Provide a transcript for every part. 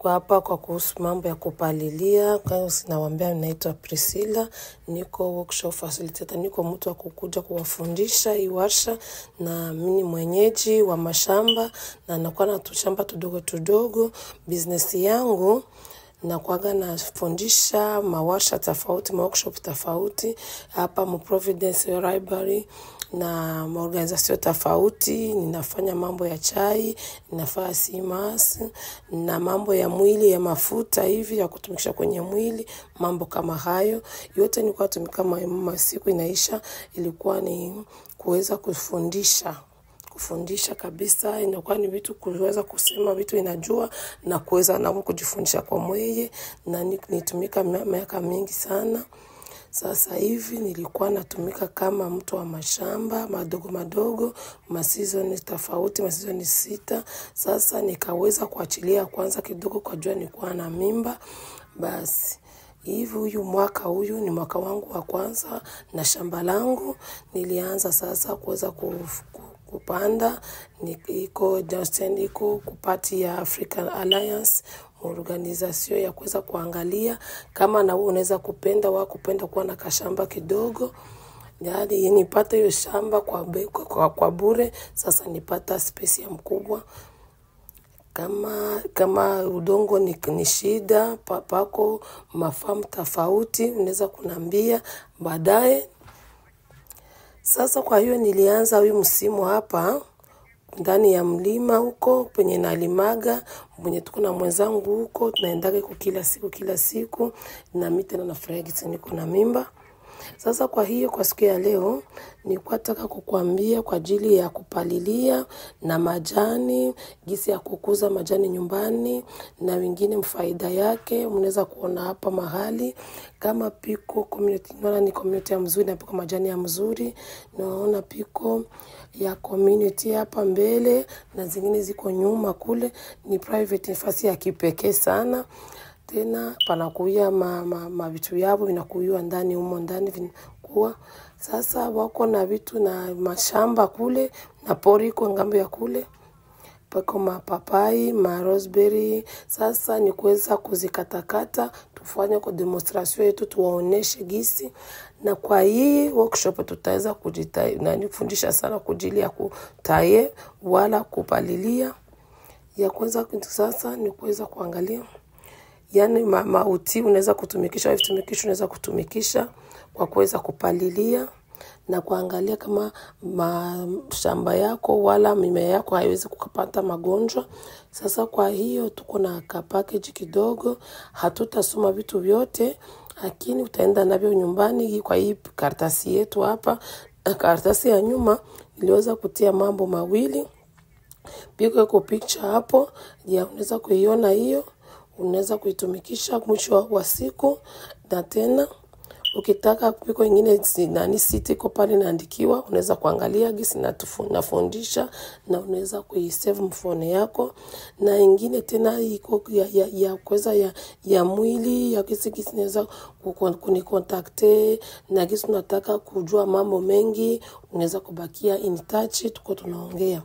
Niko hapa kwa kuhusu mambo ya kupalilia. Kwa hiyo sinawaambia ninaitwa Priscilla. Niko workshop facilitator. Niko mtu wa kukuja kuwafundisha hii warsha, na mimi mwenyeji wa mashamba na nakuwa na tushamba tudogo. Business yangu na kuaga nafundisha mawarsha tofauti, workshop tofauti hapa Providence Library na maorganizasyon tofauti. Ninafanya mambo ya chai, ninafanya simas na mambo ya mwili ya mafuta hivi ya kutumikisha kwenye mwili, mambo kama hayo yote nilikuwa tumika masiku inaisha. Ilikuwa ni kuweza kufundisha kabisa. Inakuwa ni vitu kuweza kusema vitu inajua na kuweza na kujifundisha kwa mweye, na nitumika miaka mingi sana. Sasa hivi nilikuwa natumika kama mtu wa mashamba madogo, season tofauti, season 6. Sasa nikaweza kuachilia kwanza kidogo kwa jua nilikuwa na mimba. Basi hivi huyu mwaka ni mwaka wangu wa kwanza na shamba langu. Nilianza sasa kuweza kupanda. Iko kupati ya African Alliance, organization ya kuweza kuangalia kama na wewe unaweza kupenda kuwa na kashamba kidogo. Yaani nipata hiyo shamba kwa bure. Sasa nipata space ya mkubwa. Kama udongo ni shida, pako mafamu tofauti, unaweza kunambia baadaye. Sasa kwa hiyo nilianza huyu msimu hapa ndani ya mlima huko penye nalimaga, mwenye tuko na mwenzangu huko, tunaendaga kila siku na mimi tena nafurahi niko na mimba. Sasa kwa hiyo kwa siku ya leo nilikuwa nataka kukuambia kwa ajili ya kupalilia na majani, jinsi ya kukuza majani nyumbani na wengine mfaida yake. Mnaweza kuona hapa mahali kama piko community, naona ni community ya mzuri na piko majani ya mzuri. Naona piko ya community hapa mbele na zingine ziko nyuma kule, ni private, nafasi ya kipekee sana. Tena panakuya vitu yabo vinakuwa ndani humo ndani vinakuwa. Sasa wako na vitu na mashamba kule na pori kwa ngambo ya kule. Pako mapapai, raspberry. Sasa ni kuweza kuzikatakata, tufanye kwa demonstration yetu, tuwaoneshe gisi. Na kwa hii workshop tutaweza kufundisha sana kujili ya kutaye wala kupalilia. Ya kwanza sasa ni kuweza kuangalia. Yaani mauti unaweza kutumikisha, unaweza kutumikisha kwa kuweza kupalilia na kuangalia kama shamba yako wala mimea yako haiwezi kupata magonjwa. Sasa kwa hiyo tuko na package kidogo, hatutasoma vitu vyote, lakini utaenda navyo nyumbani. Kwa hii karatasi yetu hapa, karatasi ya nyuma iliweza kutia mambo mawili. Piko picture hapo, ya unaweza kuiona hiyo. Unaweza kuitumikisha mwisho wa siku, na tena ukitaka piko nyingine siti kwa pale inaandikiwa, unaweza kuangalia gisi nafundisha na unaweza kuisave mfone yako. Na nyingine tena iko ya kuweza ya mwili ya gisi unaweza kunikontakte na gisi unataka kujua mambo mengi, unaweza kubakia in touch, tuko tunaongea.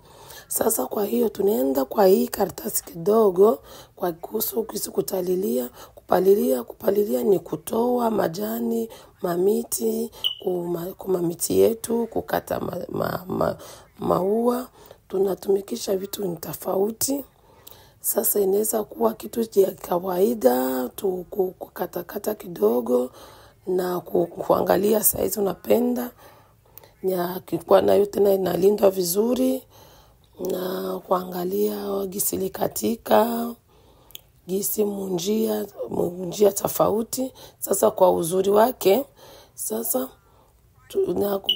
Sasa kwa hiyo tunaenda kwa hii karatasi kidogo kwa kuhusu kupalilia ni kutoa majani, mamiti, kumamiti yetu, kukata maua, tunatumikisha vitu tofauti. Sasa inaweza kuwa kitu ya kawaida, kukata kidogo na kuangalia size unapenda. Ya kikuwa nayo tena inalindwa vizuri na kuangalia gisi likatika, gisi munjia tofauti. Sasa kwa uzuri wake, sasa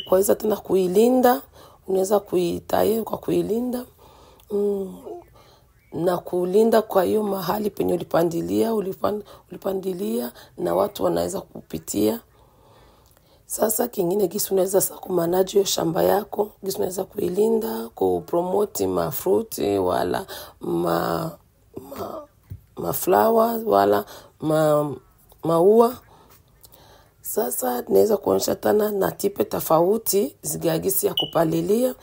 kuweza tena kuilinda, unaweza kuitaye kwa kuilinda na kulinda kwa hiyo mahali penye ulipandilia na watu wanaweza kupitia. Sasa kingine gisi unaweza kumanage hiyo shamba yako, gisi unaweza kuilinda, kupromote mafruti wala flower wala maua. Sasa naweza kuonyesha tena na tipe tofauti zigagisi ya kupalilia.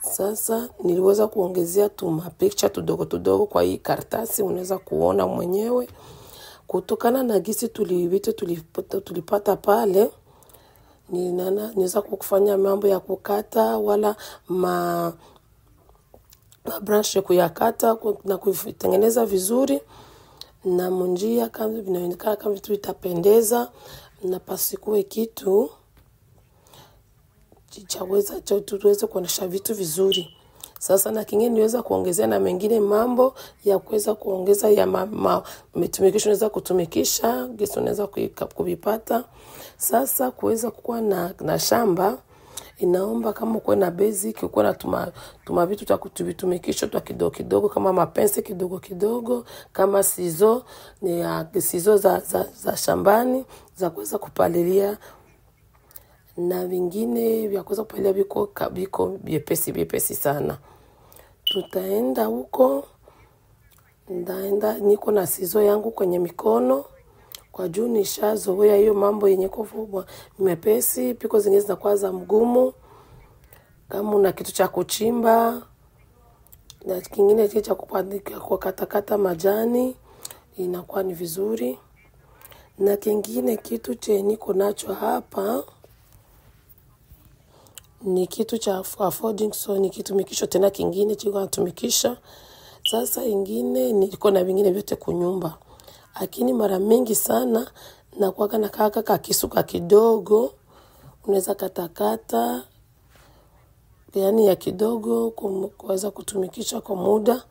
Sasa niliweza kuongezea picture tudogo kwa hii karatasi, unaweza kuona mwenyewe. Kutokana na gisi tulipata pale, niweza kufanya mambo ya kukata wala branch ya kuyakata na kuitengeneza vizuri na munjia kama vinaonekana kama vitu vitapendeza na pasikuwe kitu tuweze kuonesha vitu vizuri. Sasa na kingine niweza kuongezea na mengine mambo ya kuweza kuongeza ya metumikisho unaweza kutumikisha, gisi unaweza kuvipata. Sasa kuweza kuwa na shamba inaomba kama kuwe na basic, kuwe na tuma vitu twa kutumikisha twa kidogo kidogo kama mapensi kidogo kidogo, kama sizo za shambani za kuweza kupalilia na vingine vya kuweza kupalilia biko vyepesi sana. Tutaenda huko, niko na sizo yangu kwenye mikono kwa juu nishazoea hiyo mambo yenye kufubwa mepesi. Piko zingine zinakuwa za mgumu kama una kitu cha kuchimba na kingine kitu cha kupandika kwa katakata majani inakuwa ni vizuri. Na kingine kitu che niko nacho hapa ni kitu cha affording, so ni kitu mikisho tena kingine chiko natumikisha. Sasa ingine niko na vingine vyote kunyumba, lakini mara mingi sana na kuwaka na kaka kisuka kidogo unaweza katakata yani ya kidogo kuweza kutumikisha kwa muda.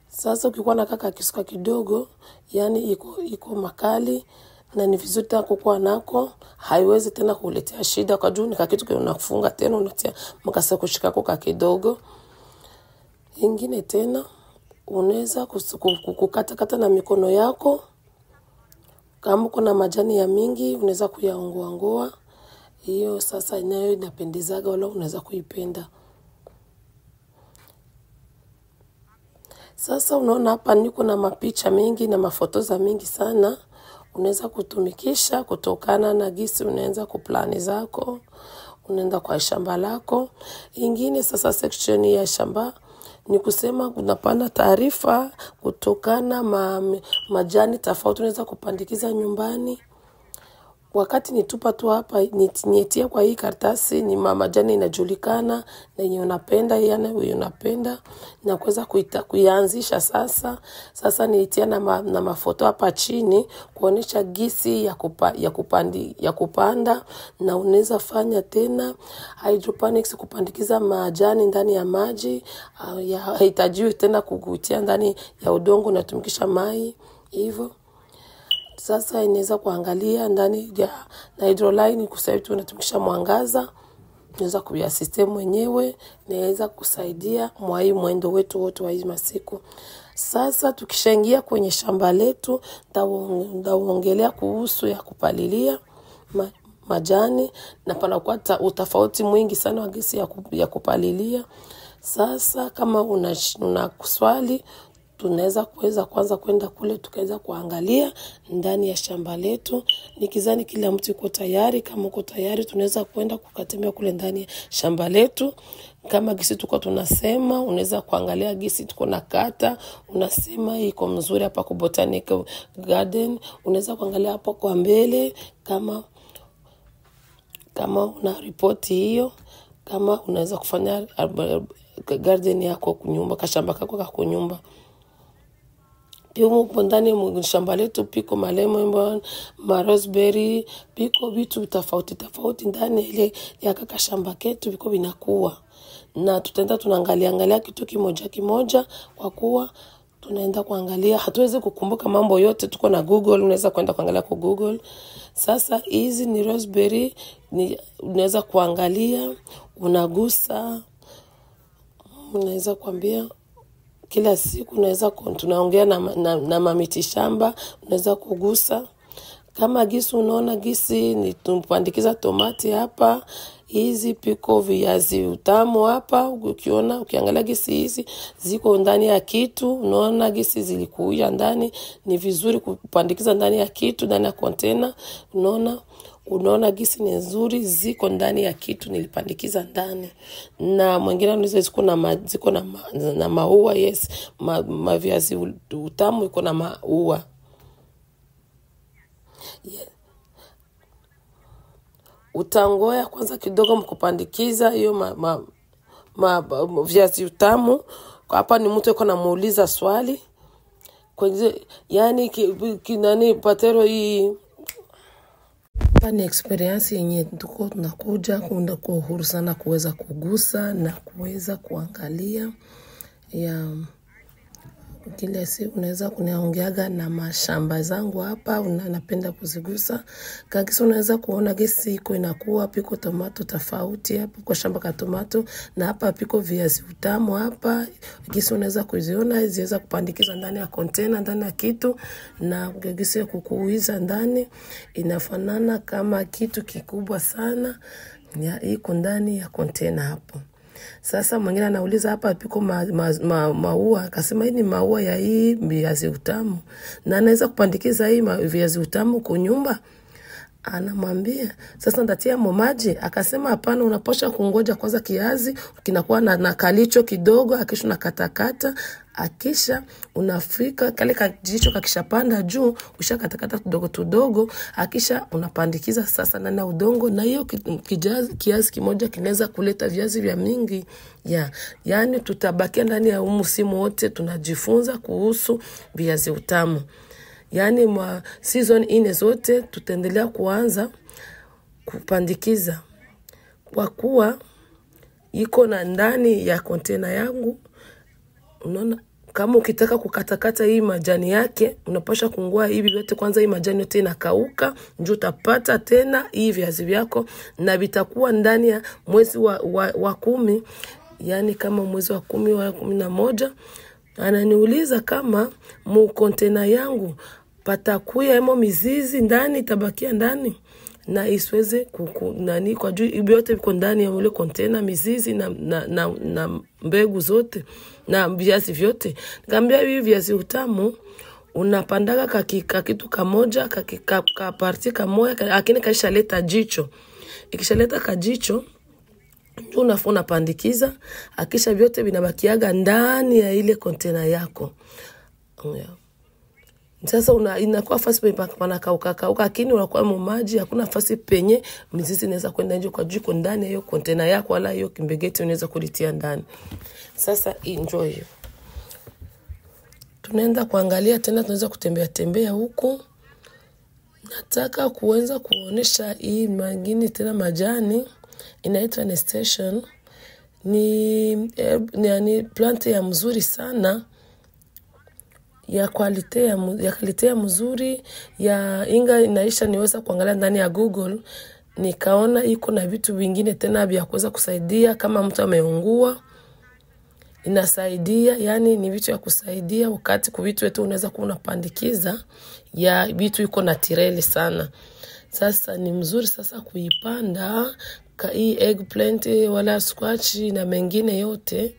Sasa ukikuwa na kaka kisuka kidogo yani iko makali na ni vizuri tena kukuwa nako, haiwezi tena kuletea shida kwa juu ni kitu unafunga tena unatia mkasa kushika kwa kidogo. Ingine tena unaweza kukata na mikono yako. Kama kuna majani ya mingi unaweza kuyaongoa. Hiyo sasa inayo inapendezaga wala unaweza kuipenda. Sasa unaona hapa niko na mapicha mengi na mafotoza mingi sana. Unaweza kutumikisha kutokana na gisi unaanza kuplani zako. Unaenda kwa shamba lako. Ingine sasa section ya shamba ni kusema unapanda taarifa kutokana majani tofauti unaweza kupandikiza nyumbani. Wakati nitupa tu hapa nietia kwa hii karatasi ni majani inajulikana na yenye unapenda yana wewe unapenda na kuweza kuianzisha sasa niitia na mafoto hapa chini kuonesha gisi ya kupanda na unaweza fanya tena hydroponics kupandikiza majani ndani ya maji, haitajiwi tena kukutia ndani ya udongo na tumikisha mai hivyo. Sasa inaweza kuangalia ndani ya na hydroline kusaidia tunatumikisha mwangaza, inaweza kuya system mwenyewe, inaweza kusaidia mwendo wetu wote wa hizi masiku. Sasa tukishaingia kwenye shamba letu, ndaongelea kuhusu ya kupalilia majani na panakuwa utafauti mwingi sana wa gisi ya kupalilia. Sasa kama una swali tunaweza kwanza kwenda kule tukaweza kuangalia ndani ya shamba letu. Nikizani kila mtu yuko tayari, kama uko tayari tunaweza kwenda kukatembea kule ndani ya shamba letu. Kama gisi tuko tunasema unaweza kuangalia gisi tuko na kata, unasema iko mzuri hapa ku Botanical Garden, unaweza kuangalia hapo kwa mbele kama una ripoti hiyo, kama unaweza kufanya garden yako kunyumba, kashamba kako kwa kunyumba. Piko ndani shamba letu piko malemon, raspberry, piko vitu tofauti ndani ile ya kaka shamba ketu viko vinakuwa. Na tutaenda tunaangalia kitu kimoja kwa kuwa tunaenda kuangalia, hatuwezi kukumbuka mambo yote. Tuko na Google, unaweza kwenda kuangalia kwa Google. Sasa hizi ni raspberry, unaweza kuangalia, unagusa, unaweza kuambia kila siku unaweza tunaongea na mamiti shamba, unaweza kugusa. Kama gisi unaona gisi ni tupandikiza tomati hapa, hizi piko viazi utamu hapa, ukiangalia gisi hizi ziko ndani ya kitu, unaona gisi zilikuja ndani, ni vizuri kupandikiza ndani ya kitu, ndani ya container, unaona Unaona gisi ni nzuri, ziko ndani ya kitu nilipandikiza ndani. Na mwingine anaweza ziko na maua, yes, viazi utamu iko na maua. Yeah. Utangoya kwanza kidogo mkupandikiza hiyo viazi utamu. Hapa ni mtu yuko namuuliza swali. Yani nani patero hii ni experience yenye tuko tunakuja kuunda kwa uhuru sana kuweza kugusa na kuweza kuangalia ya kile siku unaweza kuniaongeaga na mashamba zangu hapa napenda kuzigusa. Kagisi unaweza kuona gesi iko inakuwa piko tomato tofauti hapo kwa shamba ka tomato, na hapa piko viazi utamu hapa. Gisi unaweza kuziona ziweza kupandikizwa ndani ya container, ndani ya kitu, na gisi ya kukuuiza ndani inafanana kama kitu kikubwa sana iko ndani ya container hapo. Sasa mwingine anauliza hapa piko maua, akasema hii ni maua ya hii viazi utamu na anaweza kupandikiza hii viazi utamu kwa nyumba. Anamwambia sasa ndatia maji, akasema hapana, unaposha kungoja kwanza kiazi kinakuwa na kalicho kidogo, akisha nakatakata, akisha unafika kale kajicho kakishapanda juu, ushakatakata kidogo, akisha unapandikiza sasa ndani ya udongo, na hiyo kiazi kimoja kinaweza kuleta viazi vya mingi. Yani tutabakia ndani ya msimu wote tunajifunza kuhusu viazi utamu. Yani season ine zote tutaendelea kuanza kupandikiza, kwa kuwa iko na ndani ya container yangu. Unaona, kama ukitaka kukatakata hii majani yake, unapasha kungua hivi yote kwanza, hii majani yote inakauka, ndio utapata tena hii viazi vyako, na vitakuwa ndani ya mwezi wa 10, yani kama mwezi wa 10 wa 11. Ananiuliza kama mu container yangu patakuya hemo mizizi ndani, tabakia ndani na isiweze nani, kwa juu yote viko ndani ya ule container, mizizi na mbegu zote na viazi vyote. Nikamwambia hivi viazi utamu unapandaga kitu kamoja ka parti kamoja, lakini kashaleta jicho. Ikishaleta kajicho ndio unafuna pandikiza, akisha vyote vinabakiaga ndani ya ile container yako. Sasa inakuwa fasi pana kauka, lakini unakuwa maji, hakuna fasi penye mizizi inaweza kwenda nje, kwa jiko ndani ya hiyo container yako, wala hiyo kimbegeti unaweza kulitia ndani. Sasa enjoy. Tunaenda kuangalia tena, tunaweza kutembea huko. Nataka kuanza kuonesha hii mangini tena majani inaitwa nasturtium. Ni plant ya mzuri sana, ya quality ya mzuri ya inga inaisha. Niweza kuangalia ndani ya Google, nikaona iko na vitu vingine tena vya kuweza kusaidia kama mtu ameungua, inasaidia. Yani ni vitu ya kusaidia wakati kwa vitu wetu unaweza kuona pandikiza ya vitu iko naturally sana. Sasa ni mzuri sasa kuipanda hii eggplant wala squash na mengine yote.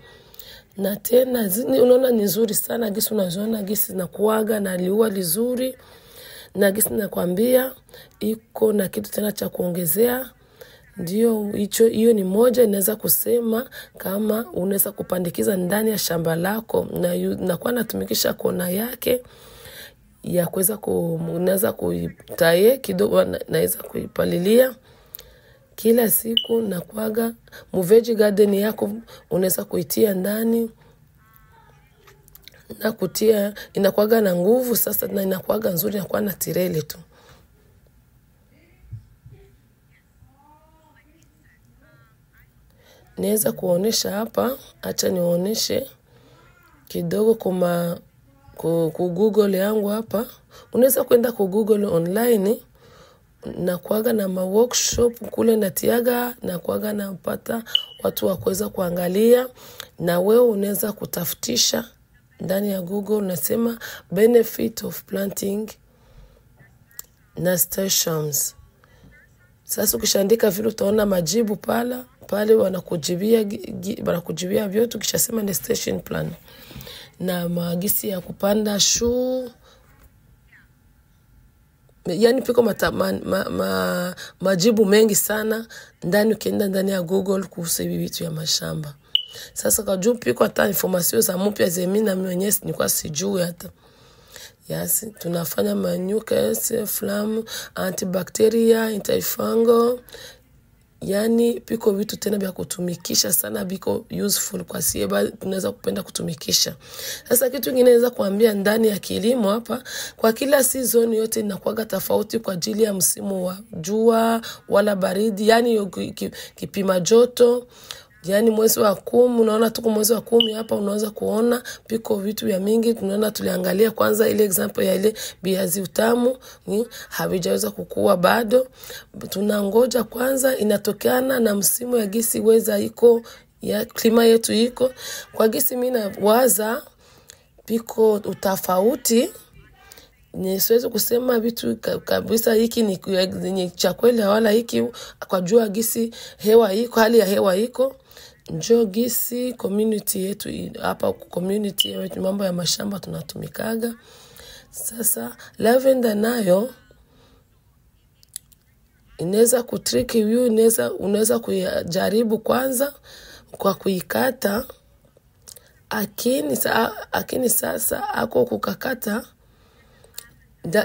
Na tena unaona ni nzuri sana, gisi unaziona gisi na kuaga na liua lizuri, na gisi nakwambia iko na kitu tena cha kuongezea. Ndio hiyo ni moja inaweza kusema kama unaweza kupandikiza ndani ya shamba lako, na kwa natumikisha kona yake ya kuweza unaweza kuitaye kidogo, naweza kuipalilia kila siku. Na kuaga veggie garden yako unaweza kuitia ndani na kutia, inakuaga na nguvu sasa, na inakuaga nzuri, inakuwa na tireli tu. Naweza kuonesha hapa, acha nionyeshe kidogo ku Google yangu hapa. Unaweza kwenda ku Google online, na kuaga na workshop kule natiaga, na kuaga na mpata watu wa kuweza kuangalia, na wewe unaweza kutafutisha ndani ya Google, unasema benefit of planting nasturtiums. Sasa ukishaandika vile utaona majibu pale wanakujibia vyote. Ukishasema nasturtium plan na maagisi ya kupanda yani piko majibu mengi sana ndani ukienda ndani ya Google kuhusu hivi vitu ya mashamba. Sasa kwa juu piko hata information za mpya zemi na mwenyewe nilikuwa sijui hata. Yes, tunafanya manucas, flam, antibacteria, antifungal. Yani piko vitu tena vya kutumikisha sana, biko useful kwa sieba tunaweza kupenda kutumikisha. Sasa kitu kingine naweza kuambia ndani ya kilimo hapa, kwa kila season yote inakuwa tofauti kwa ajili ya msimu wa jua wala baridi, yani kipima joto. Yani mwezi wa 10, unaona tuko mwezi wa 10 hapa, unaweza kuona piko vitu vya mingi. Tunaona tuliangalia kwanza ile example ya ile viazi utamu, havijaweza kukua bado. Tunangoja kwanza, inatokana na msimu ya gisi weza iko ya klima yetu iko. Kwa gisi mimi nawaza piko utafauti. Siwezi kusema vitu kabisa hiki ni cha kweli wala hiki, kwa jua gisi hewa iko, hali ya hewa iko. Njoo gisi community yetu hapa, community yetu mambo ya mashamba tunatumikaga. Sasa lavender nayo inaweza kutriki you, unaweza kujaribu kwanza kwa kuikata. Akini sasa ako kukakata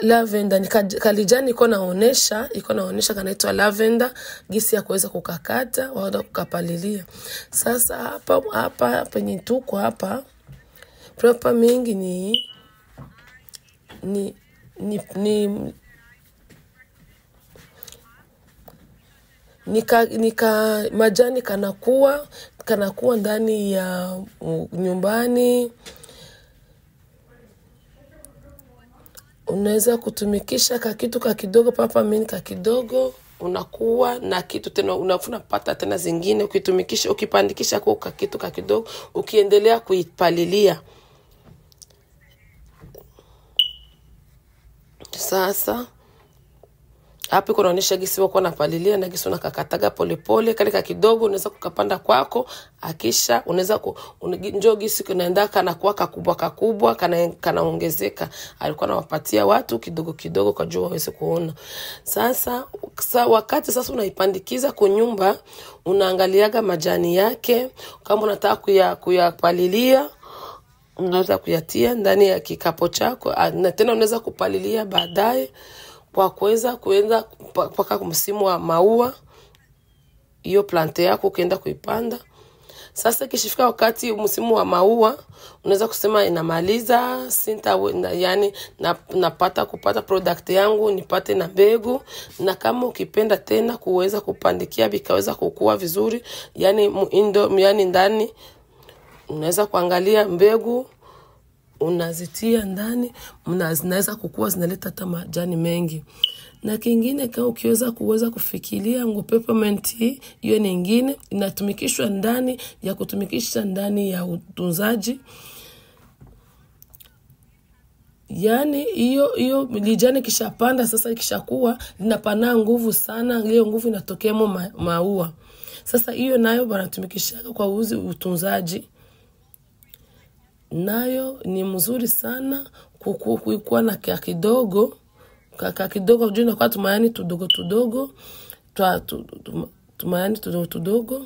lavender kalijani iko naonesha kanaitwa lavender gisi ya kuweza kukakata wala kukapalilia. Sasa hapa penye tuko hapa proper mingi nika majani kanakuwa ndani ya nyumbani. Unaweza kutumikisha kitu kidogo, papa mini kidogo, unakuwa na kitu tena, unapata tena zingine ukitumikisha, ukipandikisha kwa kitu kidogo, ukiendelea kuipalilia. Sasa hapa kunaonyesha gisi wako napalilia na gisi unakakataga polepole kale kidogo, unaweza kukapanda kwako, akisha unaweza njoo gisi kunaenda kana kwa kakubwa kanaongezeka. Alikuwa anawapatia watu kidogo kidogo kwa jua waweze kuona. Sasa wakati sasa unaipandikiza kwa nyumba, unaangaliaga majani yake, kama unataka kuyapalilia unaweza kuyatia ndani ya kikapo chako, na tena unaweza kupalilia baadaye kwa kuweza kuenda mpaka msimu wa maua hiyo plante yako ukienda kuipanda. Sasa kishifika wakati msimu wa maua, unaweza kusema inamaliza yani napata kupata product yangu, nipate na mbegu. Na kama ukipenda tena kuweza kupandikia bikaweza kukua vizuri, yani ndani unaweza kuangalia mbegu unazitia ndani, zinaweza kukua, zinaleta hata majani mengi. Na kingine kama kuweza kufikiria peppermint, hiyo nyingine inatumikishwa ndani ya kutumikisha ndani ya utunzaji. Yani hiyo lijani kishapanda, sasa kishakuwa linapana nguvu sana, hiyo nguvu inatokea maua. Sasa hiyo nayo wanatumikisha kwa utunzaji. Nayo ni mzuri sana kuikuwa na kidogo juu na kwa tumayani tudogo tumayani tudogo.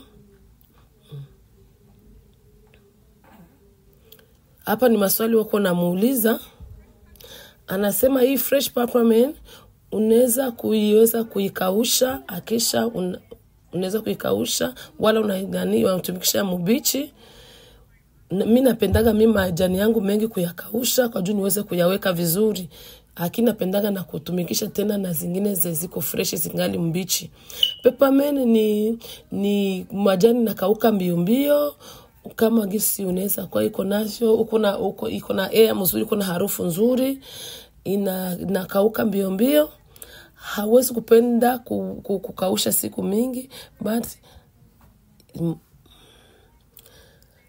Hapa ni maswali wako namuuliza. Anasema hii fresh peppermint unaweza kuikausha, akisha unaweza kuikausha wala unatumikisha mbichi. Mimi napendaga majani yangu mengi kuyakausha kwa juu niweze kuyaweka vizuri. Lakini napendaga na kutumikisha tena na zingine ziko fresh zingali mbichi. Peppermint ni majani nakauka mbio kama gisi unaweza kwa iko nayo iko na air mzuri, iko na harufu nzuri, inakauka mbio. Hawezi kupenda kukausha siku mingi, but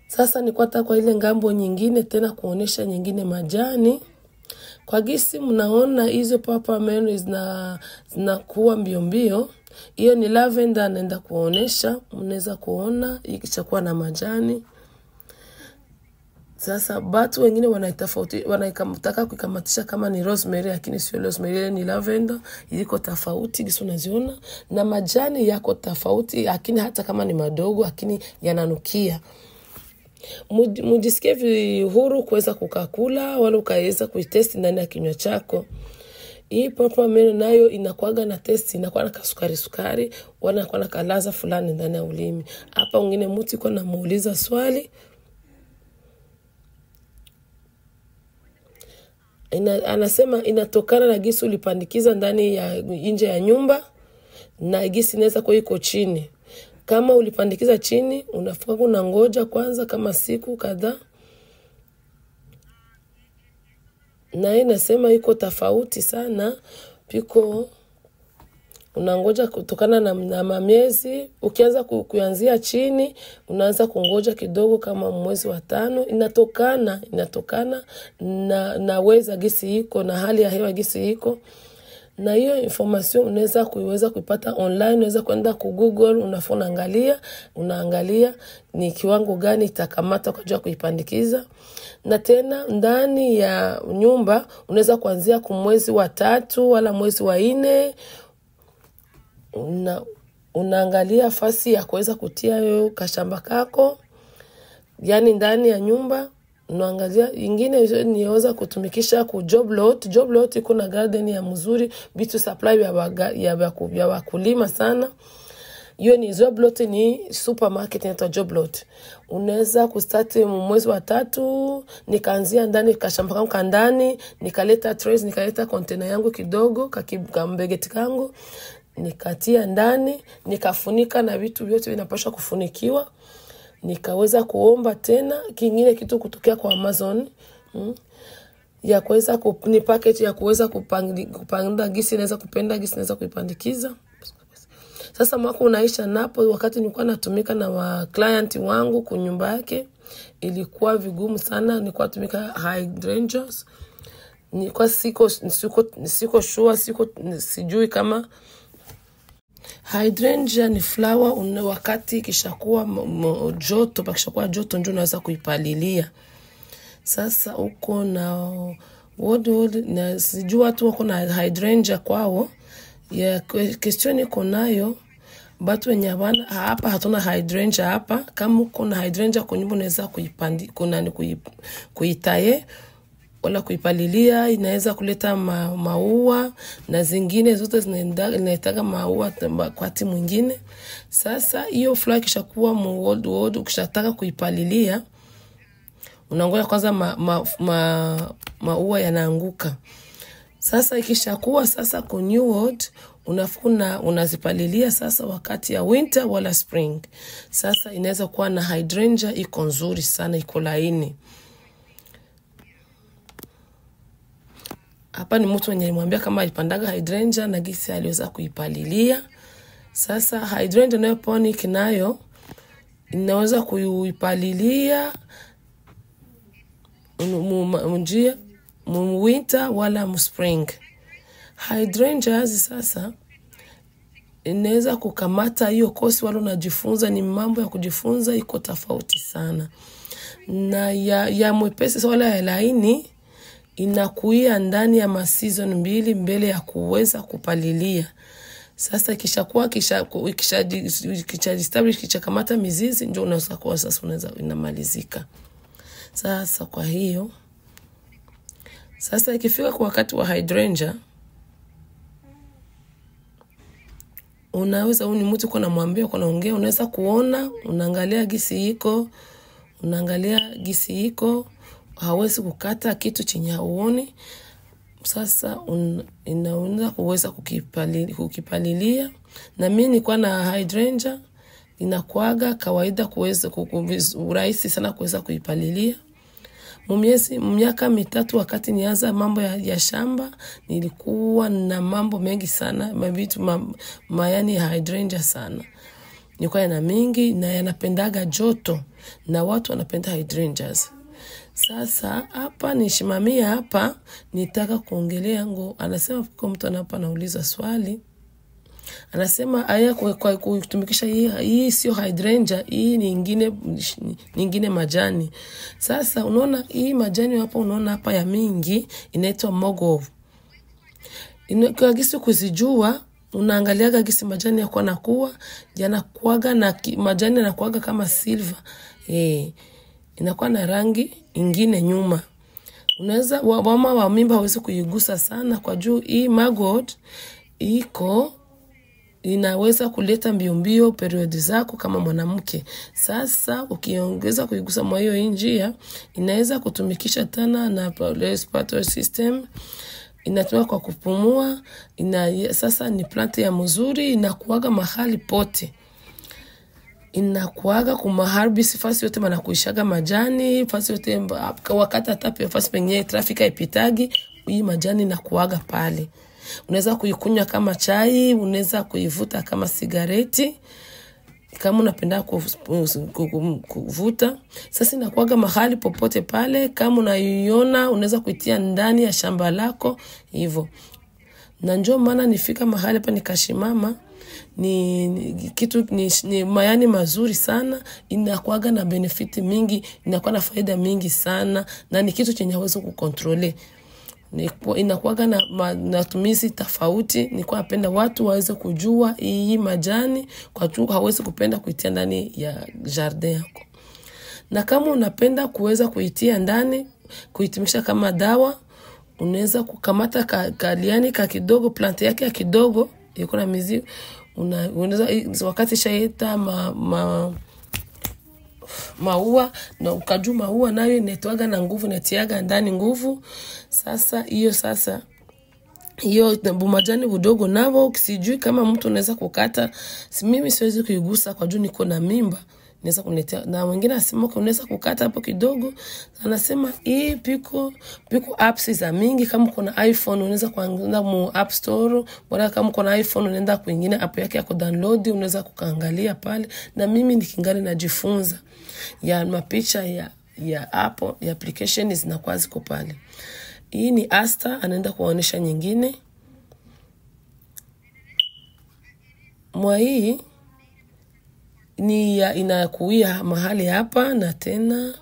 sasa nikwata kwa ile ngambo nyingine tena kuonesha nyingine majani. Kwa gisi mnaona hizo peppermint zinakuwa mbio. Hiyo ni lavender naenda kuonesha, mnaweza kuona ikishakuwa na majani. Sasa watu wengine wanataka kukamatisha kama ni rosemary, lakini sio rosemary, ni lavender. Iko tofauti kisi unaziona, na majani yako tofauti, lakini hata kama ni madogo lakini yananukia. Mujisikie huru kuweza kukakula wala ukaweza kuitesti ndani ya kinywa chako. Hii peppermint nayo inakuaga na testi, inakuwa na sukari, wana kwa na kalaza fulani ndani ya ulimi. Hapa wengine mtu iko na muuliza swali. Anasema inatokana na gisi ulipandikiza ndani ya nje ya nyumba, na gisi inaweza kuwa iko chini. Kama ulipandikiza chini, unafaa kunangoja kwanza kama siku kadhaa. Na inasema iko tofauti sana, piko unangoja kutokana na miezi. Ukianza kuanzia chini, unaanza kungoja kidogo kama mwezi wa 5. Inatokana na weza gisi iko na hali ya hewa gisi iko. Na hiyo information unaweza kuipata online, unaweza kwenda ku Google, unaangalia ni kiwango gani itakamata kwa ajili kuipandikiza. Na tena ndani ya nyumba unaweza kuanzia kwa mwezi wa 3 wala mwezi wa 4. Unaangalia fasi ya kuweza kutia hiyo kashamba kako, yani ndani ya nyumba. Unaangalia ingine niweza kutumikisha ku job lot iko na garden ya mzuri, bitu supply ya wakulima sana. Hiyo ni job lot, ni supermarket inaitwa job lot. Unaweza kustart mwezi wa 3, nikaanzia ndani kashamba kangu ndani, nikaleta trays, nikaleta container yangu kidogo kambegeti kangu, nikatia ndani, nikafunika na vitu vyote vinapaswa kufunikiwa. Nikaweza kuomba tena kingine kitu kutokea kwa Amazon, ya kuweza ni package ya kuweza kupanga gisi naweza kupenda, gisi naweza kuipandikiza. Sasa mwaka unaisha napo, wakati nilikuwa natumika na wa client wangu kwa nyumba yake, ilikuwa vigumu sana. Nilikuwa natumika hydrangeas, nilikuwa siko sure, sijui kama hydrangea ni flower. Wakati kishakuwa joto, pakishakuwa joto ndio unaweza kuipalilia. Sasa uko na na sijui watu wako na hydrangea kwao. Ya question iko nayo, watu wenye bana hapa hatuna hydrangea hapa. Kama uko na hydrangea kwa nyumba unaweza kuitaye wala kuipalilia, inaweza kuleta maua, na zingine zote zinataka maua wakati mwingine. Sasa hiyo flower kishakuwa wood, ukishataka kuipalilia unangoja kwanza maua yanaanguka. Sasa ikishakuwa sasa kwa new wood, unazipalilia sasa wakati ya winter wala spring. Sasa inaweza kuwa na hydrangea iko nzuri sana, iko laini. Hapa ni mtu mwenye alimwambia kama alipandaga hydrangea na gisi aliweza kuipalilia. Sasa hydrangea nayo ponic nayo inaweza kuipalilia winter wala spring. Hydrangea sasa inaweza kukamata hiyo kosi wala unajifunza, ni mambo ya kujifunza, iko tofauti sana. Na ya mwepesi wala ya laini inakuia ndani ya season 2 mbele ya kuweza kupalilia. Sasa kishakuwa establish kishakamata mizizi, ndio unaweza kuwa sasa unaweza inamalizika. Sasa kwa hiyo sasa ikifika kwa wakati wa hydrangea, unaweza ni mtu kuna mwambia kuna ongea, unaweza kuona, unaangalia gisi iko, hawezi kukata kitu chenye hauoni. Sasa inaweza kuweza kukipalilia. Na mimi nilikuwa na hydrangea, inakuaga kawaida kuweza urahisi sana kuweza kuipalilia. Miaka 3 wakati nianza mambo ya shamba, nilikuwa na mambo mengi sana, mabitu mayani ya hydrangea sana. Nilikuwa na mingi na yanapendaga joto, na watu wanapenda hydrangeas. Sasa hapa nishimamia hapa, nitaka kuongelea anasema kwa mtu anapa nauliza swali. Anasema aya kwa kutumikisha hii sio hydrangea, hii ni nyingine majani. Sasa unaona hii majani hapa, unaona hapa ya mingi inaitwa mogov. Kwa gisi kuzijua, unaangalia gisi majani yako yanakuwa, yanakuaga na majani yanakuaga kama silver. Inakuwa na rangi ingine nyuma. Unaweza mama wa mimba hawezi kuigusa sana kwa juu hii maggot inaweza kuleta mbio periodi zako kama mwanamke. Sasa ukiongeza kuigusa mwa hiyo njia, inaweza kutumikisha tena na respiratory system, inatumika kwa kupumua. Sasa ni plant ya mzuri, inakuaga mahali pote. Inakuaga kumaharibi fasi yote manakuishaga majani, fasi yote wakati hata fasi penye trafika ipitagi, hii majani inakuaga pale. Unaweza kuikunywa kama chai, unaweza kuivuta kama sigareti, kama unapenda kuvuta. Sasa inakuaga mahali popote pale, kama unaiona unaweza kuitia ndani ya shamba lako hivyo. Na njoo maana nifika mahali pa nikashimama, ni kitu ni mayani mazuri sana, inakuaga na benefiti mingi, inakuwa na faida mingi sana, na ni kitu chenye hawezi kukontrole. Inakuaga na matumizi tofauti. Nilikuwa napenda watu waweze kujua hii majani, kwa juu hawezi kupenda kuitia ndani ya jardin yako. Na kama unapenda kuweza kuitia ndani, kuitimisha kama dawa, unaweza kukamata kaliani kidogo, plant yake ya kidogo iko na mizizi, unaweza wakati shaita maua, na ukajua maua nayo inatoaga na nguvu, inatiaga ndani nguvu. Sasa hiyo majani budogo navo ukisijui kama mtu unaweza kukata. Mimi siwezi kuigusa kwa juu niko na mimba, naweza kunetea. Na wengine nasema unaweza kukata hapo kidogo. Anasema hii piko apps za mingi. Kama uko na iPhone unaweza kuangalia mu App Store, bora kama uko na iPhone unaenda kwingine app yake ya kudownload, unaweza kukaangalia pale. Na mimi nikingali najifunza ya mapicha ya app ya application zinakuwa ziko pale. Hii ni Asta, anaenda kuonyesha nyingine. Mwa hii ni inakuia mahali hapa, na tena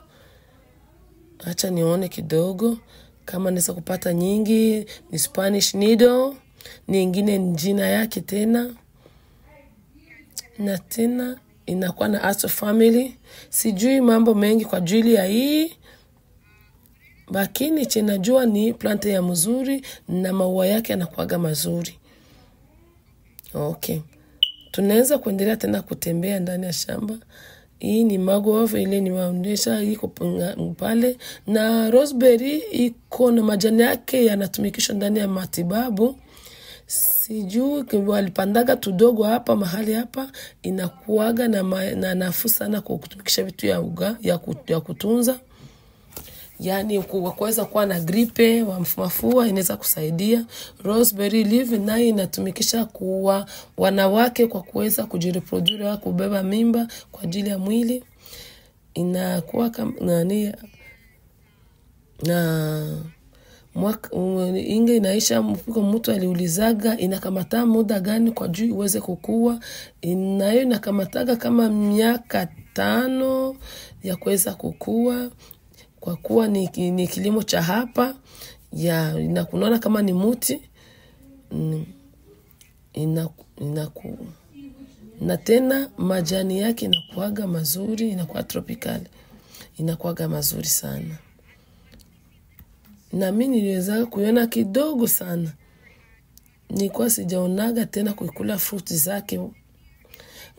acha nione kidogo kama naweza kupata nyingi. Ni Spanish needle, nyingine jina yake tena, na tena inakuwa na Astro family. Sijui mambo mengi kwa ajili ya hii, lakini chenajua ni plant ya mzuri na maua yake yanakuaga mazuri. Okay. Tunaweza kuendelea tena kutembea ndani ya shamba. Hii ni magove, ile ni maundesha iko pale, na rosemary iko na majani yake yanatumikishwa ndani ya matibabu. Sijui walipandaga tudogo hapa mahali hapa, inakuaga na nafuu sana kwa kutumikisha vitu ya kutunza. Yani kuweza kuwa na gripe wa mafua inaweza kusaidia. Rosemary leaf nayo inatumikisha kuwa wanawake kwa kuweza kujireproduce, kubeba mimba kwa ajili ya mwili. Inakuwa kama na inge inaisha. Mtu aliulizaga inakamata muda gani kwa juu iweze kukua. Inayo inakamataga kama miaka 5 ya kuweza kukua, kwa kuwa ni kilimo cha hapa ya inakunaona kama ni muti. Na tena majani yake inakuaga mazuri, inakuwa tropical, inakuaga mazuri sana. Na mimi niliweza kuiona kidogo sana, nilikuwa sijaonaga tena kuikula fruit zake.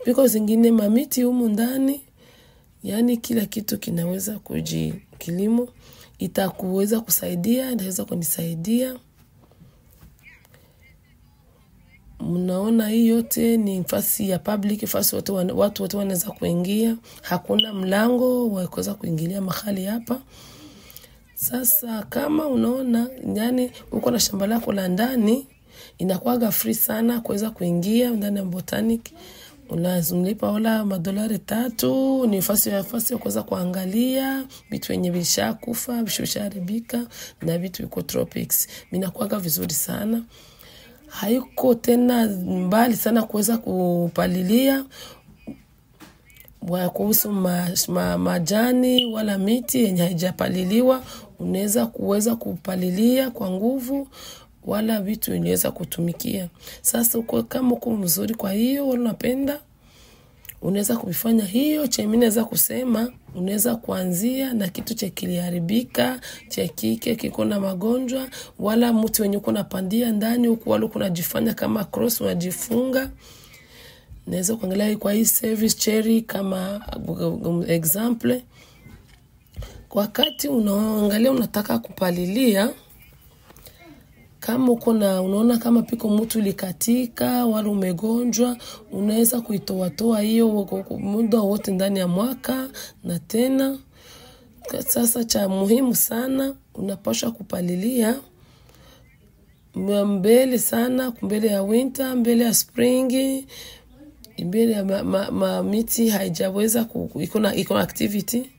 Piko zingine mamiti humu ndani, yani kila kitu kinaweza kilimo itakuweza kusaidia, inaweza kunisaidia. Mnaona hii yote ni nafasi ya public, nafasi watu wote wanaweza kuingia. Hakuna mlango wa kuweza kuingilia mahali hapa. Sasa kama unaona yani uko na shamba lako la ndani, inakuwaga free sana kuweza kuingia ndani ya botanic. Unazumlipa wala $3. Ni nafasi ya kuweza kuangalia vitu yenye vishakufa, visharibika, na vitu viko tropics. Minakuwaga vizuri sana. haiko tena mbali sana kuweza kupalilia kuhusu majani wala miti yenye haijapaliliwa. Unaweza kuweza kupalilia kwa nguvu wala vitu inaweza kutumikia. Sasa kama uko mzuri kwa hiyo unapenda, unaweza kufanya hiyo. Mimi naweza kusema unaweza kuanzia na kitu cha kiliharibika, cha kike kiko na magonjwa, wala mtu wenye uko napandia ndani huko wala kunajifanya kama cross unajifunga. Naweza kuangalia kwa hii service cherry kama example. Wakati unaangalia unataka kupalilia, kama unaona kama piko mtu likatika wala umegonjwa, unaweza kuitoa hiyo muda wote ndani ya mwaka. Na tena sasa cha muhimu sana, unapaswa kupalilia mbele sana, mbele ya winter, mbele ya spring, mbele ya miti haijaweza iko na activity.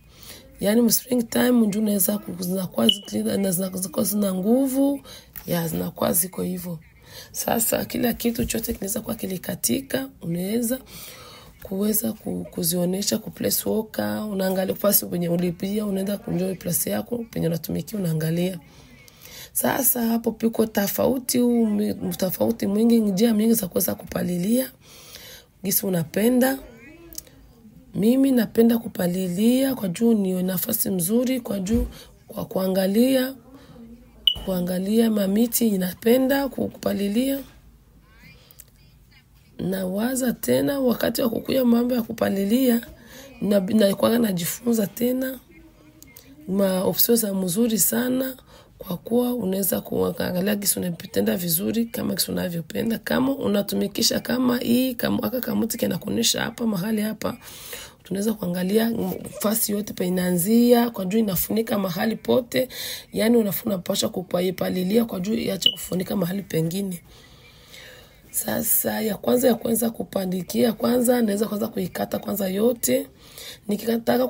Yani mu spring time ndio unaweza zinakuwa zina nguvu ya zinakuwa ziko hivyo. Sasa kila kitu chote kinaweza kuwa kilikatika, unaweza kuzionesha ku place worker, unaangalia pasi kwenye ulipia, unaenda kunjoi place yako penye unatumikia unaangalia. Sasa hapo piko tofauti mwingi, njia mingi za kuweza kupalilia gisi unapenda. Mimi napenda kupalilia kwa juu ni nafasi mzuri, kwa juu kwa kuangalia mamiti inapenda kupalilia. Na waza tena wakati wa kukuya mambo ya kupalilia na kwa najifunza tena options za mzuri sana, kwa kuwa unaweza kuangalia gisi unapenda vizuri kama gisi unavyopenda. Kama unatumikisha kama hii kama kamuti kinakuonesha hapa mahali hapa, tunaweza kuangalia fasi yote pa inaanzia, kwa juu inafunika mahali pote. Yani unapaswa kupalilia kwa juu iache kufunika mahali pengine. Sasa ya kwanza kupandikia, naweza kwanza kuikata kwanza yote. Nikitaka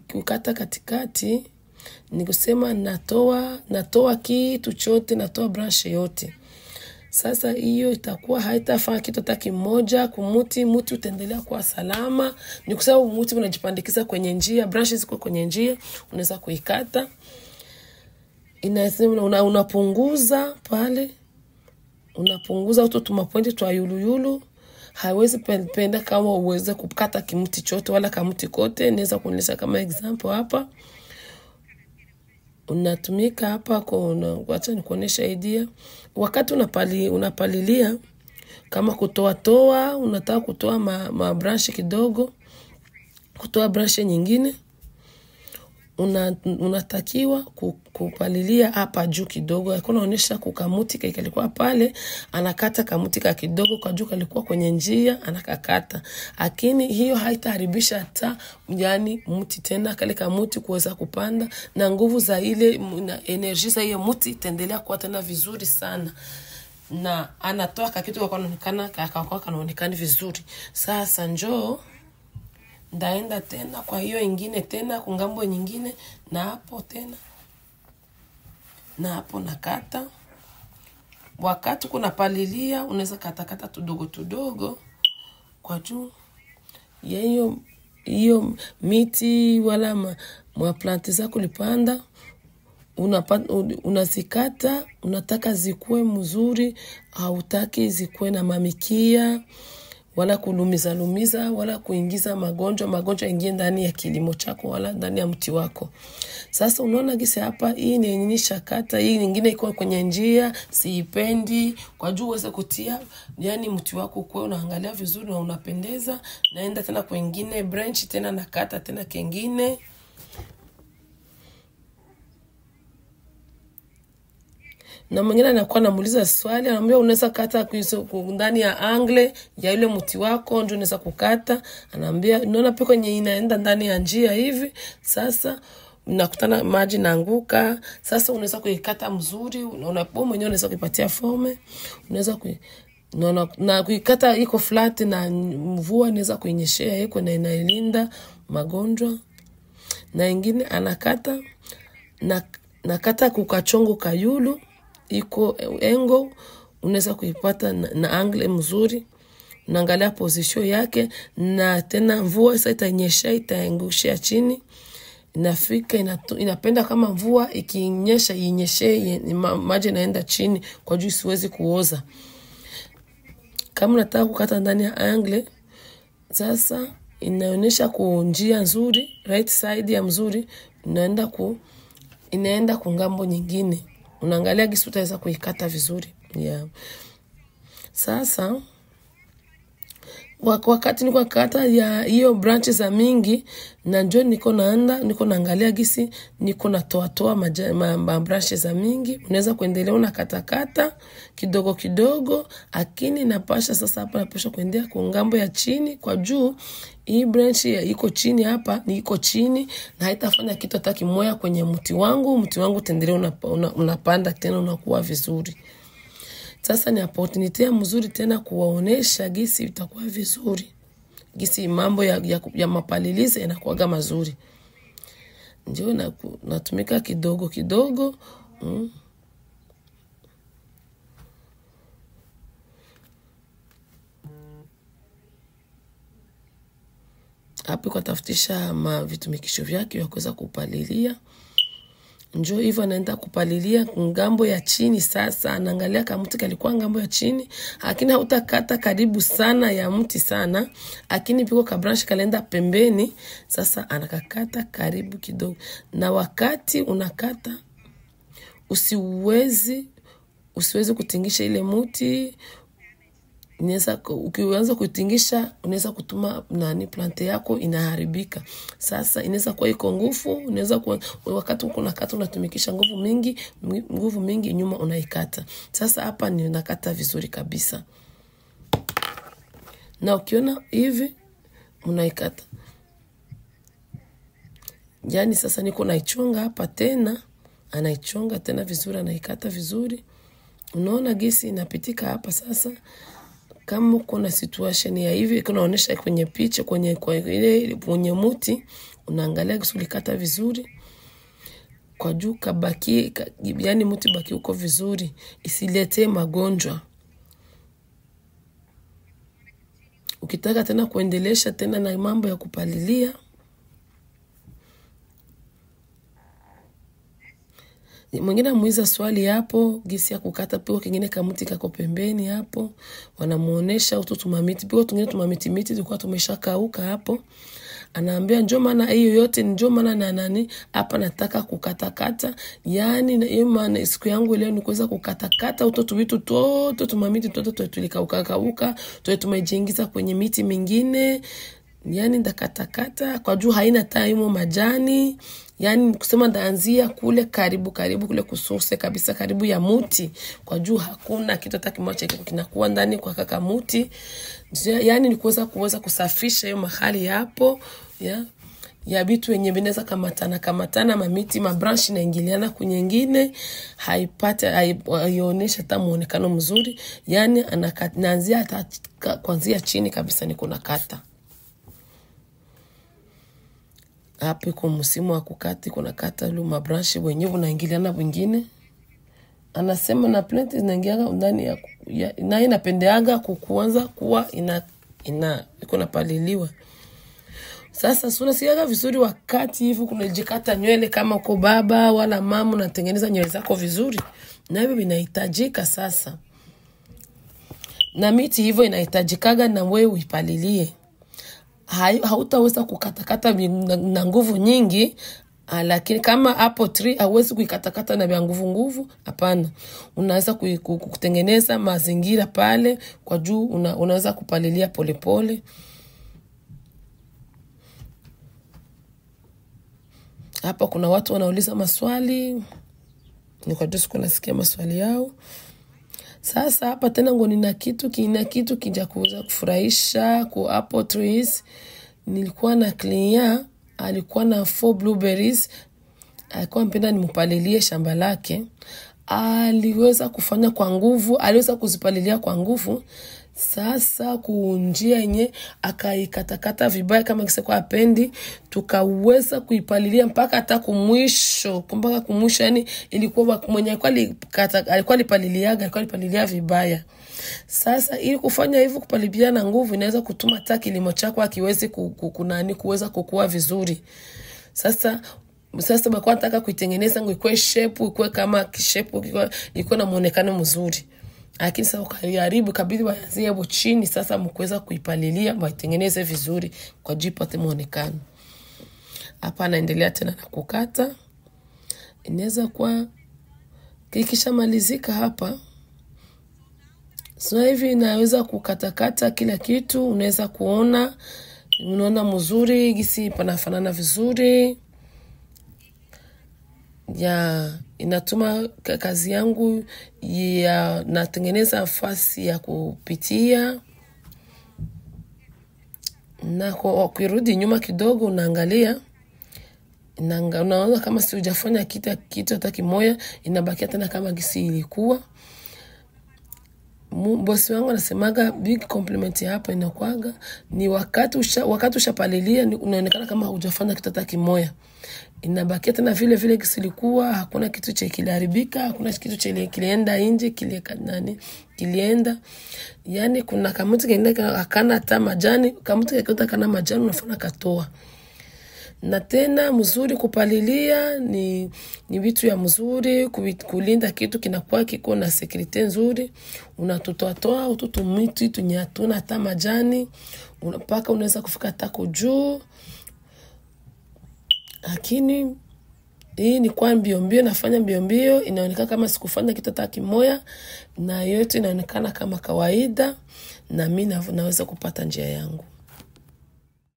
kukata katikati, nikusema natoa kitu chote, natoa branch yote. Sasa hiyo itakuwa haitafanya kitu hata kimoja kumuti utaendelea kuwa salama. Ni kwa sababu muti unajipandikiza kwenye njia, branches ziko kwenye njia, unaweza kuikata. Inasema unapunguza pale, unapunguza tumapointi twa yulu. Haiwezi penda kama uweze kukata kimuti chote wala kamuti kote. Naweza kuonyesha kama example hapa. Unatumika hapa wacha nikuonesha idea. Wakati unapalilia kama kutoa, unataka kutoa branch kidogo, kutoa branch nyingine, unatakiwa kupalilia hapa juu kidogo. Hakuna onyesha kukamuti kalikuwa pale, anakata kamuti kidogo kwa juu kalikuwa kwenye njia, anakakata. Lakini hiyo haitaharibisha hata yani mti tena kale kamuti kuweza kupanda, na nguvu za ile energy za hiyo mti itaendelea kuwa tena vizuri sana. Na anatoa kitu kwa kanaonekana vizuri. Sasa njoo ndaenda tena kwa hiyo ingine tena kungambo nyingine, na hapo tena na hapo nakata. Wakati kuna palilia unaweza katakata tudogo kwa juu ya hiyo miti wala planti zako ulipanda. Unazikata, unataka zikuwe mzuri, hautaki zikuwe na mamikia wala kulumiza wala kuingiza magonjwa ingie ndani ya kilimo chako wala ndani ya mti wako. Sasa unaona gisi hapa, hii ni nisha kata, hii nyingine iko kwenye njia, siipendi, kwa juu uweze kutia yani mti wako kwa unaangalia vizuri na unapendeza. Naenda tena kwa nyingine branch tena nakata tena kingine. Na mwingine anakuwa anamuuliza swali, anamwambia unaweza kata ndani ya angle ya ile mti wako ndio unaweza kukata. Anamwambia unaona peko yenye inaenda ndani ya njia hivi, sasa unakutana maji naanguka. Sasa unaweza kuikata mzuri, unaona mwenyewe unaweza kuipatia forme, unaweza na kuikata iko flat na mvua inaweza kuinyeshea iko na inailinda magonjwa. Na ingine anakata nakata kukachongo kayulu iko engo, unaweza kuipata na angle mzuri. Unaangalia position yake, na tena mvua sasa itanyesha, itaangushia chini. Inafika inapenda kama mvua ikinyesha inyeshe maji naenda chini kwa juu siwezi kuoza. Kama unataka kukata ndani ya angle, sasa inaonyesha kwa njia nzuri, right side ya mzuri, inaenda kwa ngambo nyingine. Unaangalia gisi utaweza kuikata vizuri. Sasa wakati niko kata ya hiyo branches za mingi, na njoo niko naangalia gisi niko natoa branches za mingi. Unaweza kuendelea unakata kidogo kidogo, lakini napasha sasa hapa napasha kuendelea kwa ngambo ya chini kwa juu. Hii branch iko chini hapa, ni iko chini na haitafanya kitu hata kimoja kwenye mti wangu utaendelea unapanda tena unakuwa vizuri. Sasa ni opportunity mzuri tena kuwaonesha gisi itakuwa vizuri. Gisi mambo ya mapalilizi yanakuwa mazuri. Ndio natumika kidogo kidogo. Hapo kwa tafutisha vitumikisho vyake ya kuweza kupalilia. Njoo hivyo anaenda kupalilia ngambo ya chini. Sasa anaangalia kama mti kalikuwa ngambo ya chini, lakini hautakata karibu sana ya mti sana, lakini piko ka branch kalenda pembeni. Sasa anakakata karibu kidogo, na wakati unakata usiwezi kutingisha ile mti. Ukianza kutingisha unaweza kutuma plante yako inaharibika. Sasa inaweza kuwa iko nguvu, unaweza kuwa wakati uko nakata unatumikisha nguvu mingi nyuma unaikata. Sasa hapa ni unakata vizuri kabisa. Na ukiona hivi unaikata. Yani sasa niko naichonga hapa tena, anaichonga tena vizuri, anaikata vizuri. Unaona gisi inapitika hapa sasa. Kama kuna situation ya hivi kunaonesha kwenye picha kwenye mti, unaangalia gisi ulikata vizuri kwa juu kabaki, yani mti baki uko vizuri, isilete magonjwa. Ukitaka tena kuendelesha tena na mambo ya kupalilia, mwingine muuliza swali hapo gisi ya kukata piko kingine kamuti kako pembeni hapo, wanamuonesha ututumamiti piko tungine tumamiti tulikuwa tumeshakauka hapo. Anaambia njoo maana hiyo yote njoo maana na nani hapa nataka kukatakata, yani na hiyo maana siku yangu leo ni kuweza kukatakata utoto vitu toto tumamiti toto tulikauka tumejiingiza kwenye miti mingine. Yani ndakatakata kwa juu haina taimo majani, yani kusema ndaanzia kule karibu kule kusose kabisa karibu ya muti, kwa juu hakuna kitu hata kimoja kinakuwa ndani kwa kaka muti. Yani ni kuweza kusafisha hiyo mahali hapo ya vitu yenye vinaweza kamatana mamiti mabranch na ingiliana kunyingine, haionesha hata muonekano mzuri. Yani anaanzia hata kuanzia chini kabisa niko nakata. Hapo iko msimu wa kukati, kuna kata ile mabranch wenyewe unaingiliana wengine. Anasema na plant zinaingiaga ndani na inapendeaga kuanza kuwa iko napaliliwa. Sasa unasikiaga vizuri wakati hivi kunajikata nywele kama uko baba wala mama unatengeneza nywele zako vizuri. Na hivyo inahitajika sasa. Na miti hivyo inahitajikaga na wewe uipalilie. Hautaweza kukatakata na nguvu nyingi, lakini kama apple tree hauwezi kuikatakata na nguvu, hapana. Unaweza kutengeneza mazingira pale kwa juu, unaweza kupalilia polepole. Hapa kuna watu wanauliza maswali, ni kwa juu nasikia maswali yao. Sasa hapa tena ngo nina kitu kija kuweza kufurahisha kwa apple trees. Nilikuwa na client alikuwa na 4 blueberries, alikuwa mpenda nimpalilie shamba lake. Aliweza kufanya kwa nguvu, aliweza kuzipalilia kwa nguvu. Sasa kunjia yenye akaikatakata vibaya kama kiseko apendi, tukaweza kuipalilia mpaka hata kumwisho, yani ilikuwa mwenye alikuwa alipalilia vibaya. Sasa ili kufanya hivyo, kupalilia na nguvu inaweza kutuma hata kilimo chako akiwezi kuweza kukua vizuri. Sasa bakwa nataka kuitengeneza ngwe shape, ikuwe kama kishape, ikuwe na muonekano mzuri. Lakini sasa ukaharibu, kabidi waanzie hapo chini sasa mkuweza kuipalilia waitengeneze vizuri kwa jipate muonekano. Hapa naendelea tena na kukata. Inaweza kwa kikishamalizika hapa. So hivi naweza kukatakata kila kitu, unaweza kuona, unaona mzuri, gisi panafanana vizuri. Inatuma kazi yangu natengeneza nafasi ya kupitia. Na kwa kurudi nyuma kidogo unaangalia, unaona kama si hujafanya kitu hata kimoja, inabakia tena kama gisi ilikuwa. Bosi wangu anasemaga big compliment hapa inakuaga ni wakati ushapalilia unaonekana kama hujafanya kitu hata kimoja. Inabakia tena vile kisilikuwa, hakuna kitu cha kiliharibika, hakuna kitu cha kilienda nje, kilienda. Yani kuna kamuti kingine akana hata majani, kamuti kingine kana majani unafanya katoa. Na tena mzuri kupalilia ni vitu ya mzuri, kulinda kitu kinakuwa kiko na security nzuri. Unatotoa ututumiti tunyatuna hata majani, mpaka unaweza kufika hata juu. Lakini hii ni kwa mbio nafanya mbio, inaonekana kama sikufanya kitu hata kimoja, na yote inaonekana kama kawaida, na mimi naweza kupata njia yangu.